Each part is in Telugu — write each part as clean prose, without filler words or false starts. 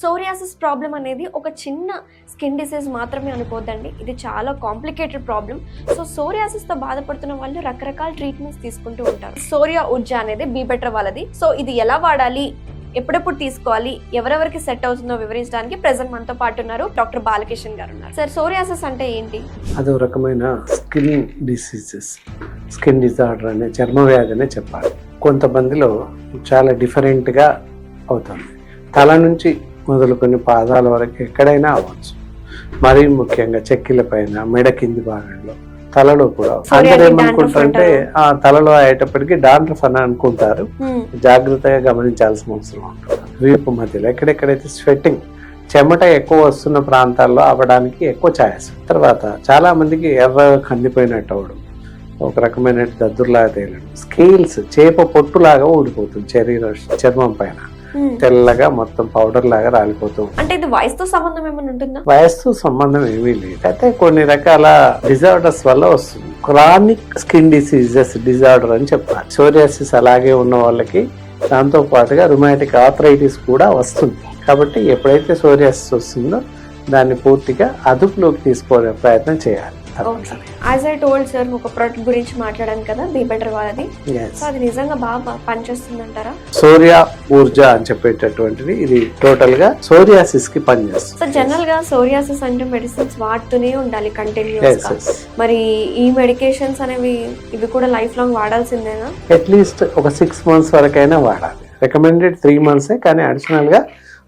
సోరియాసిస్ ప్రాబ్లం అనేది ఒక చిన్న స్కిన్ డిసీజ్ మాత్రమే అనుకోవద్దండి. ఇది చాలా కాంప్లికేటెడ్ ప్రాబ్లం. సో సోరియాసిస్తో బాధపడుతున్న వాళ్ళు రకరకాల ట్రీట్మెంట్స్ తీసుకుంటూ ఉంటారు. సోరియా ఊర్జా అనేది బీ బెటర్ వాళ్ళది. సో ఇది ఎలా వాడాలి, ఎప్పుడెప్పుడు తీసుకోవాలి, ఎవరెవరికి సెట్ అవుతుందో వివరించడానికి ప్రెజెంట్ మనతో పాటు ఉన్నారు డాక్టర్ బాలకిషన్ గారు ఉన్నారు. సార్, సోరియాసిస్ అంటే ఏంటి? అదో రకమైన స్కిన్ డిసీజెస్, స్కిన్ డిజార్డర్ అనే చర్మ వ్యాధి అనే చెప్పాలి. కొంతమందిలో చాలా డిఫరెంట్గా అవుతుంది. తల నుంచి మొదలుకొని పాదాల వరకు ఎక్కడైనా అవ్వచ్చు. మరీ ముఖ్యంగా చెక్కిల పైన, మెడ కింది భాగంలో, తలలో కూడా. అందరూ ఏమనుకుంటారంటే ఆ తలలో అయ్యేటప్పటికి డాండ్రఫ్ అని అనుకుంటారు. జాగ్రత్తగా గమనించాల్సిన అవసరం ఉంటుంది. వీపు మధ్యలో ఎక్కడెక్కడైతే స్వెట్టింగ్, చెమట ఎక్కువ వస్తున్న ప్రాంతాల్లో అవ్వడానికి ఎక్కువ ఛాయిస్. తర్వాత చాలా మందికి ఎర్ర కందిపోయినట్టు అవడం, ఒక రకమైన దద్దుర్లాగా తేలడం, స్కేల్స్ చేప పొట్టులాగా ఊడిపోతుంది చర్మం పైన, తెల్లగా మొత్తం పౌడర్ లాగా రాలిపోతుంది. అంటే ఇది వయసుతో సంబంధం ఏమైనా ఉంటుందా? వయసుతో సంబంధం ఏమీ లేదు. అయితే కొన్ని రకాల డిజార్డర్స్ వల్ల వస్తుంది. క్రానిక్ స్కిన్ డిజార్డర్ అని చెప్పాలి. సోరియాసిస్ అలాగే ఉన్న వాళ్ళకి దాంతో పాటుగా రుమాటిక్ ఆర్థరైటిస్ కూడా వస్తుంది. కాబట్టి ఎప్పుడైతే సోరియాసిస్ వస్తుందో దాన్ని పూర్తిగా అదుపులోకి తీసుకోవడం ప్రయత్నం చేయాలి. యాజ్ ఐ టోల్డ్ సార్, ఒక ప్రోడక్ట్ గురించి మాట్లాడాను కదా, బీ బెటర్ వాళ్ళది. సో అది నిజంగా బాగా పనిచేస్తుంది అంటారా? సోరియా ఊర్జా అని చెప్పేటటువంటిది ఇది టోటల్ గా సోరియాసిస్ కి పనిచేస్తుంది. సో జనరల్ గా సోరియాసిస్ అంటే మెడిసిన్స్ వాడుతూనే ఉండాలి కంటిన్యూస్ గా. మరి ఈ మెడికేషన్స్ అనేవి ఇవి కూడా లైఫ్ లాంగ్ వాడాల్సిందేనా? అట్లీస్ట్ ఒక 6 months వరకైనా వాడాలి. రికమెండెడ్ 3 months, కానీ అడిషనల్ గా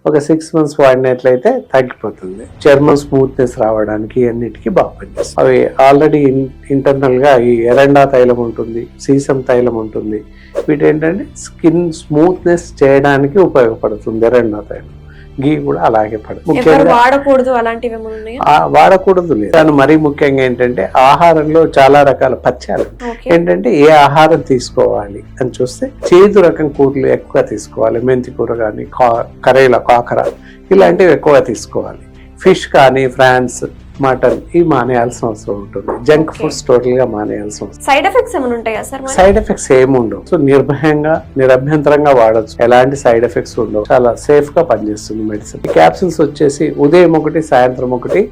ఒక 6 months వాడినట్లయితే తగ్గిపోతుంది. చర్మం స్మూత్నెస్ రావడానికి అన్నిటికీ బాగా పనిచేస్తుంది. అవి ఆల్రెడీ ఇంటర్నల్ గా ఈ ఎరండా తైలం ఉంటుంది, సీసం తైలం ఉంటుంది. వీటి ఏంటంటే స్కిన్ స్మూత్నెస్ చేయడానికి ఉపయోగపడుతుంది. ఎరండా తైలం, గీ కూడా అలాగే పడుతుంది. వాడకూడదు అలాంటివి వాడకూడదు లేదు. దాని మరీ ముఖ్యంగా ఏంటంటే ఆహారంలో చాలా రకాల పథ్యాలు ఏంటంటే ఏ ఆహారం తీసుకోవాలి అని చూస్తే చేదు రకం కూరలు ఎక్కువ తీసుకోవాలి. మెంతి కూర కానీ, కరేలా, కాకర ఇలాంటివి ఎక్కువ తీసుకోవాలి. ఫిష్ కానీ, ఫ్రాన్స్, మటన్ ఇవి మానేయాల్సిన అవసరం ఉంటుంది. జంక్ ఫుడ్స్ టోటల్ గా మానేయాల్సిన అవసరం. సైడ్ ఎఫెక్ట్స్ ఏమైనా ఉంటాయా సార్? సైడ్ ఎఫెక్ట్స్ ఏమి ఉండవు. సో నిర్భయంగా, నిరభ్యంతరంగా వాడచ్చు. ఎలాంటి సైడ్ ఎఫెక్ట్స్ ఉండవు. చాలా సేఫ్ గా పనిచేస్తుంది మెడిసిన్. ఈ క్యాప్సూల్స్ వచ్చేసి ఉదయం ఒకటి, సాయంత్రం ఒకటి,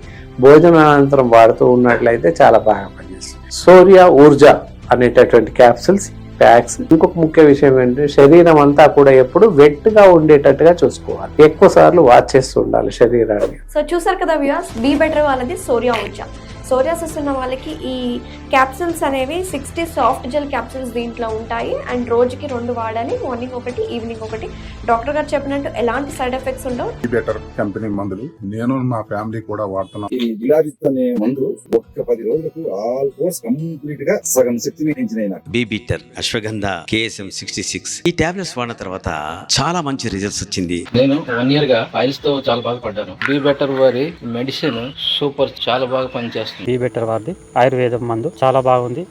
భోజనానంతరం వాడుతూ ఉన్నట్లయితే చాలా బాగా పనిచేస్తుంది. సోరియా ఊర్జా అనేటటువంటి క్యాప్సూల్స్, ప్యాక్స్. ఇంకొక ముఖ్య విషయం ఏంటంటే శరీరం అంతా కూడా ఎప్పుడు వెట్ గా ఉండేటట్టుగా చూసుకోవాలి. ఎక్కువ సార్లు వాష్ చేస్తూ ఉండాలి శరీరాన్ని. సో చూసారు కదా వ్యూయర్స్, బీ బెటర్ వాళ్ళది సోరియా ఊర్జా. సోరియాసిస్ ఉన్న వాళ్ళకి ఈ క్యాప్సూల్స్ అనేవి 60 సాఫ్ట్ జెల్ క్యాప్సూల్స్ దీంట్లో ఉంటాయి. అండ్ రోజుకి 2 వాడాలి, మార్నింగ్ ఒకటి, ఈవినింగ్ ఒకటి. డాక్టర్ గారు చెప్పినట్టు ఎలాంటి సైడ్ ఎఫెక్ట్స్ ఉండవు. బీ బెటర్ కంపెనీ మందులు నేను మా ఫ్యామిలీ కూడా వాడుతున్నాం. ఈ గిలాజిత్ అనే మందు ఒక్క 10 రోజులకు ఆల్మోస్ట్ కంప్లీట్ గా సగం శక్తిని పెంచినాయి. బీ బెటర్ అశ్వగంధ KSM 66 ఈ టాబ్లెట్స్ వాడిన తర్వాత చాలా మంచి రిజల్ట్స్ వచ్చింది. నేను 1 year గా ఫైల్స్ తో చాలా బాధపడ్డాను. బీ బెటర్ వారి మెడిసిన్ సూపర్, చాలా బాగా పనిచేస్తుంది. బీ బెటర్ వారిది ఆయుర్వేదం మందు చాలా బాగుంది.